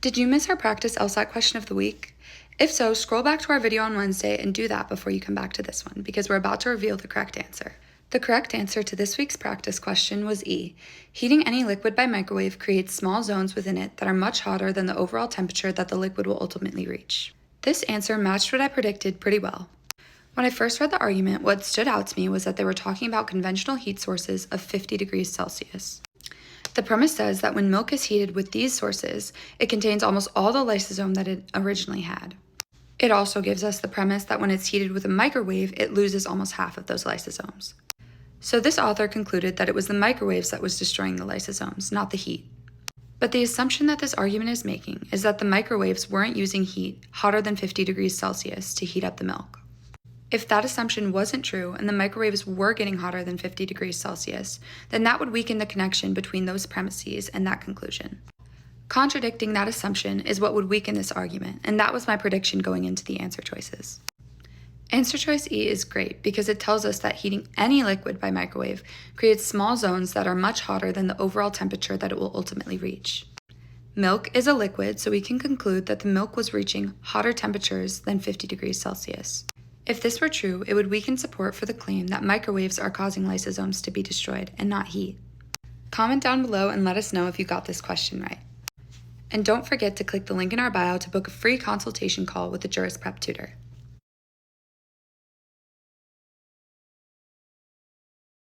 Did you miss our practice LSAT question of the week? If so, scroll back to our video on Wednesday and do that before you come back to this one, because we're about to reveal the correct answer. The correct answer to this week's practice question was E. Heating any liquid by microwave creates small zones within it that are much hotter than the overall temperature that the liquid will ultimately reach. This answer matched what I predicted pretty well. When I first read the argument, what stood out to me was that they were talking about conventional heat sources of 50 degrees Celsius. The premise says that when milk is heated with these sources, it contains almost all the lysosome that it originally had. It also gives us the premise that when it's heated with a microwave, it loses almost half of those lysosomes. So this author concluded that it was the microwaves that was destroying the lysosomes, not the heat. But the assumption that this argument is making is that the microwaves weren't using heat hotter than 50 degrees Celsius to heat up the milk. If that assumption wasn't true and the microwaves were getting hotter than 50 degrees Celsius, then that would weaken the connection between those premises and that conclusion. Contradicting that assumption is what would weaken this argument, and that was my prediction going into the answer choices. Answer choice E is great because it tells us that heating any liquid by microwave creates small zones that are much hotter than the overall temperature that it will ultimately reach. Milk is a liquid, so we can conclude that the milk was reaching hotter temperatures than 50 degrees Celsius. If this were true, it would weaken support for the claim that microwaves are causing lysosomes to be destroyed and not heat. Comment down below and let us know if you got this question right. And don't forget to click the link in our bio to book a free consultation call with a Juris Prep tutor.